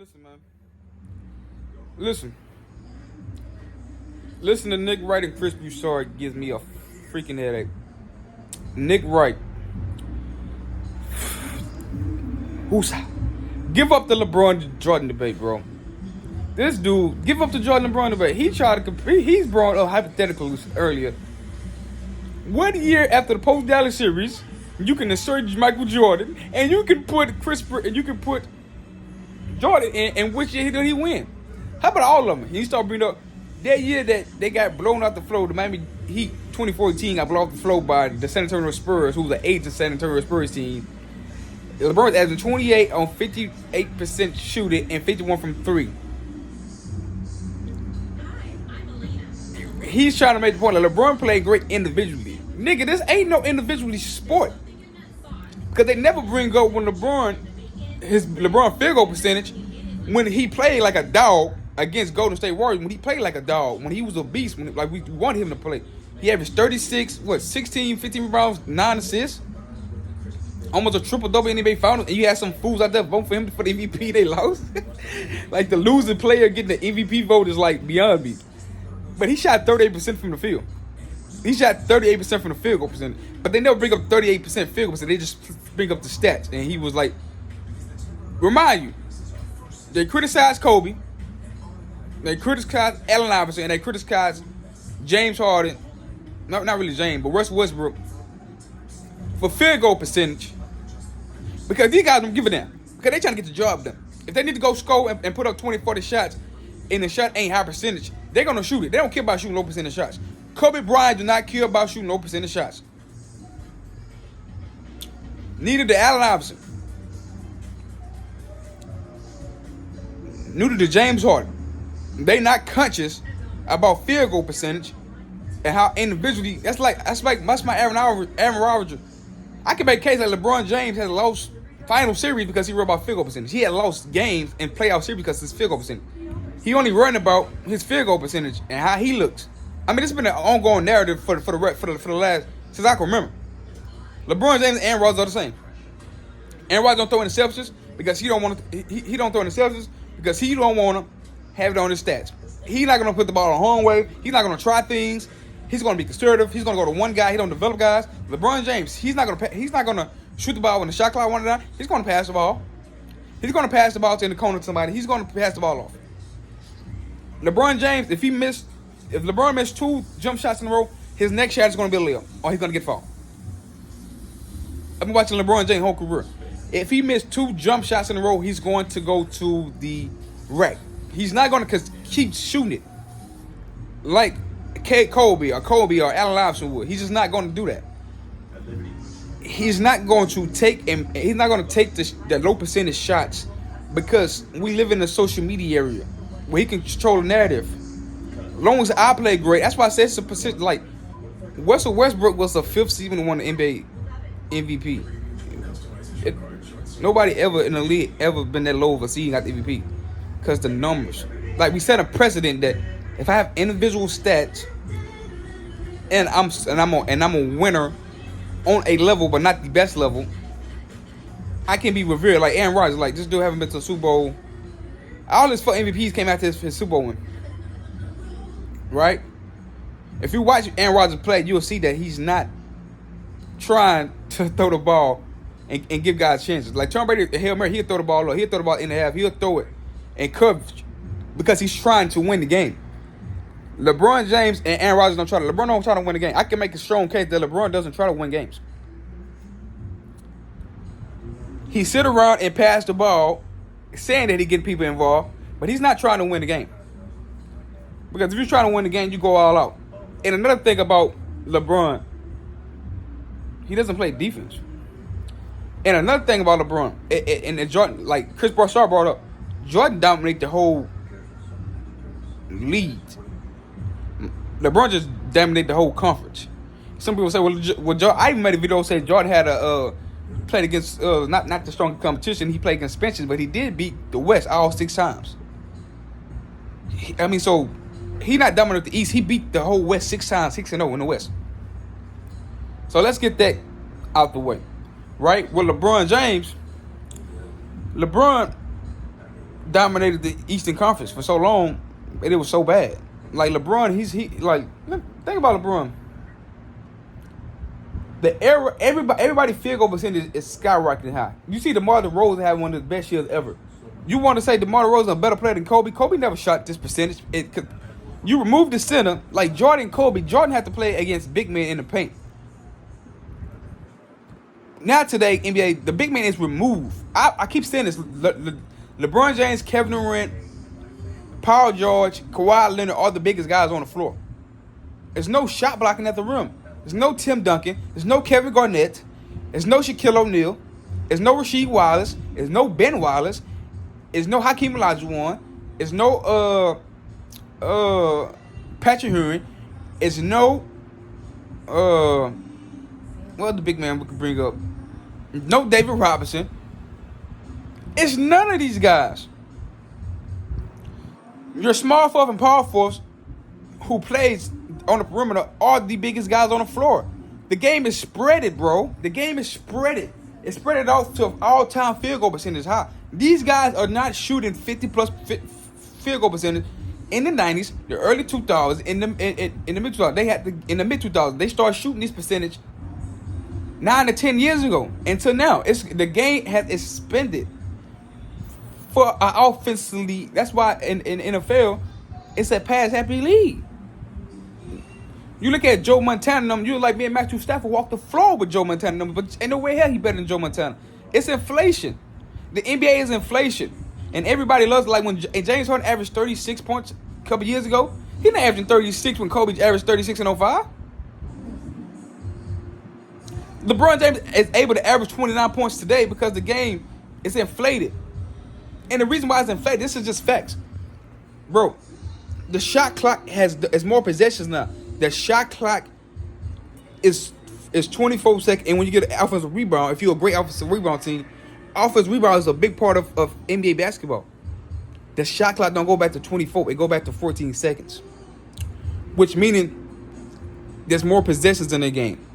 Listen, man. Listen. Listen to Nick Wright and Chris Broussard gives me a freaking headache. Nick Wright. Give up the LeBron Jordan debate, bro. This dude, give up the Jordan LeBron debate. He tried to compete. He's brought up hypotheticals earlier. 1 year after the post Dallas series, you can insert Michael Jordan, and you can put Jordan in, and which year did he win? How about all of them? He started bringing up that year that they got blown out the floor. The Miami Heat 2014 got blown off the floor by the San Antonio Spurs, who was the 8th San Antonio Spurs team. LeBron's averaging 28 on 58% shooting and 51 from three. He's trying to make the point that LeBron played great individually. Nigga, this ain't no individually sport. Because they never bring up when LeBron field goal percentage, when he played like a dog against Golden State Warriors, when he played like a dog, when he was a beast, when like we wanted him to play. He averaged 36, 16, 15 rebounds, 9 assists. Almost a triple-double NBA Finals, and you had some fools out there voting for him for the MVP. They lost. Like the losing player getting the MVP vote is like beyond me. But he shot 38% from the field. He shot 38% from the field goal percentage. But they never bring up 38% field goal percentage. They just bring up the stats. And he was like, remind you, they criticized Kobe, they criticized Allen Iverson, and they criticized James Harden. Not really James, but Russell Westbrook for field goal percentage. Because these guys don't give a damn. Because they trying to get the job done. If they need to go score and put up 20, 40 shots, and the shot ain't high percentage, they're going to shoot it. They don't care about shooting low percentage shots. Kobe Bryant do not care about shooting low percentage shots. Neither did Allen Iverson. Neither did James Harden. They not conscious about field goal percentage and how individually, that's my Aaron Rodgers. I can make a case that LeBron James has lost final series because he worried about field goal percentage. He had lost games in playoff series because of his field goal percentage. He only worried about his field goal percentage and how he looks. I mean, it's been an ongoing narrative for the last, since I can remember. LeBron James and Aaron Rodgers are the same. Aaron Rodgers don't throw interceptions because he don't want to. He don't throw interceptions because he don't want to have it on his stats. He's not gonna put the ball on home way. He's not gonna try things. He's gonna be conservative. He's gonna go to one guy. He don't develop guys. LeBron James, he's not gonna shoot the ball when the shot clock runs down. He's gonna pass the ball. He's gonna pass the ball to in the corner to somebody. He's gonna pass the ball off. LeBron James, if LeBron missed 2 jump shots in a row, his next shot is gonna be a layup, or he's gonna get fouled. I've been watching LeBron James' whole career. If he missed 2 jump shots in a row, he's going to go to the rack. He's not going to keep shooting it like Kobe or Allen Iverson would. He's just not going to do that. He's not going to take the low percentage shots because we live in a social media area where he can control the narrative. As long as I play great, that's why I said it's a position like Russell Westbrook was the 5th season to win the NBA MVP. Nobody ever in the league ever been that low of a season got the MVP because the numbers. Like we set a precedent that if I have individual stats and I'm a winner on a level but not the best level, I can be revered. Like Aaron Rodgers, like this dude haven't been to a Super Bowl. All his 4 MVPs came after his Super Bowl win. Right? If you watch Aaron Rodgers play, you'll see that he's not trying to throw the ball and give guys chances. Like Tom Brady, Hail Mary, he'll throw the ball low. He'll throw the ball in the half. He'll throw it in coverage because he's trying to win the game. LeBron James and Aaron Rodgers don't try to. LeBron don't try to win the game. I can make a strong case that LeBron doesn't try to win games. He sit around and pass the ball saying that he getting people involved, but he's not trying to win the game. Because if you're trying to win the game, you go all out. And another thing about LeBron, he doesn't play defense. And another thing about LeBron, and Jordan, like Chris Broussard brought up, Jordan dominated the whole league. LeBron just dominated the whole conference. Some people say, well Jordan, I even made a video saying Jordan had played against not the strongest competition. He played against Spencer, but he did beat the West all 6 times. So he not dominated the East. He beat the whole West 6 times, 6-0 in the West. So let's get that out the way. Right? With LeBron James, LeBron dominated the Eastern Conference for so long, and it was so bad. Like LeBron, think about LeBron. The era, everybody field goal percentage is skyrocketing high. You see DeMar DeRozan having one of the best years ever. You want to say DeMar DeRozan a better player than Kobe? Kobe never shot this percentage. You remove the center, like Jordan and Kobe. Jordan had to play against big men in the paint. Now today, NBA, the big man is removed. I keep saying this. LeBron James, Kevin Durant, Paul George, Kawhi Leonard are the biggest guys on the floor. There's no shot blocking at the rim. There's no Tim Duncan. There's no Kevin Garnett. There's no Shaquille O'Neal. There's no Rasheed Wallace. There's no Ben Wallace. There's no Hakeem Olajuwon. There's no Patrick Ewing. There's no what other big man we could bring up? No David Robinson. It's none of these guys. Your small forward and power forwards who plays on the perimeter are the biggest guys on the floor. The game is spreaded, bro. The game is spreaded. It's spreaded out to all-time field goal percentage high. These guys are not shooting 50-plus field goal percentage in the 90s, the early 2000s, in the mid-2000s. In the mid-2000s, they started shooting this percentage 9 to 10 years ago. Until now, the game has expanded for offensively. That's why in NFL, it's a pass-happy league. You look at Joe Montana, you like me and Matthew Stafford walk the floor with Joe Montana, but ain't no way hell he better than Joe Montana. It's inflation. The NBA is inflation. And everybody loves, like when James Harden averaged 36 points a couple years ago, he didn't average 36 when Kobe averaged 36 in 05. LeBron James is able to average 29 points today because the game is inflated. And the reason why it's inflated, this is just facts. Bro, the shot clock is more possessions now. The shot clock is 24 seconds. And when you get an offensive rebound, if you're a great offensive rebound team, offensive rebound is a big part of NBA basketball. The shot clock don't go back to 24. It go back to 14 seconds. Which meaning there's more possessions in the game.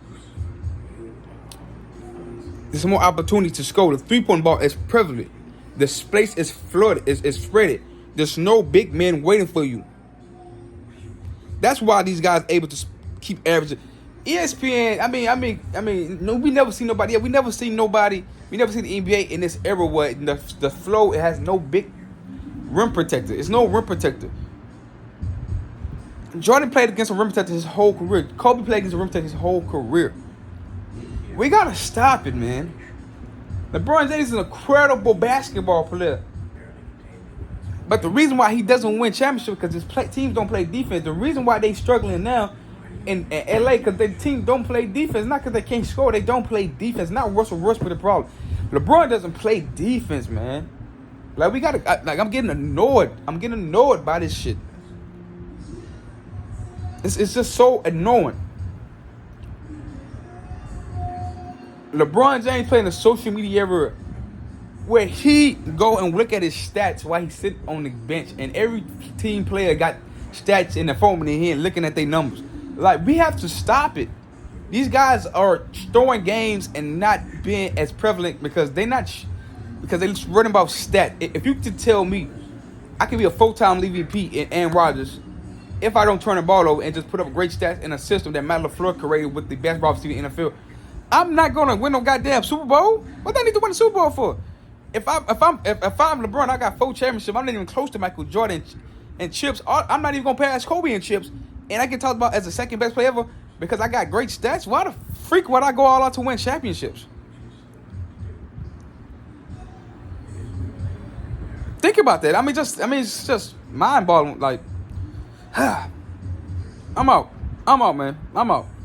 There's more opportunity to score. The three-point ball is prevalent. The space is flooded. It's spread. There's no big man waiting for you. That's why these guys are able to keep averaging. ESPN, no, we never see nobody. We never see nobody. We never see the NBA in this era where the flow, it has no big rim protector. It's no rim protector. Jordan played against a rim protector his whole career. Kobe played against a rim protector his whole career. We gotta stop it, man. LeBron James is an incredible basketball player. But the reason why he doesn't win championships because his teams don't play defense. The reason why they struggling now in LA because their team don't play defense. Not because they can't score. They don't play defense. Not Russell Westbrook the problem. LeBron doesn't play defense, man. Like, we gotta, I'm getting annoyed. I'm getting annoyed by this shit. It's just so annoying. LeBron James playing the social media era where he go and look at his stats while he sit on the bench, and every team player got stats in the phone in their hand looking at their numbers. Like, we have to stop it. These guys are throwing games and not being as prevalent because they're running about stat. If you could tell me, I could be a full-time MVP in Aaron Rodgers if I don't turn the ball over and just put up great stats in a system that Matt LaFleur created with the best wide receiver in the NFL. I'm not gonna win no goddamn Super Bowl. What do I need to win a Super Bowl for? If I'm LeBron, I got 4 championships. I'm not even close to Michael Jordan and chips. I'm not even gonna pass Kobe in chips. And I get talked about as the second best player ever because I got great stats. Why the freak would I go all out to win championships? Think about that. It's just mind-boggling. Like, I'm out, man. I'm out.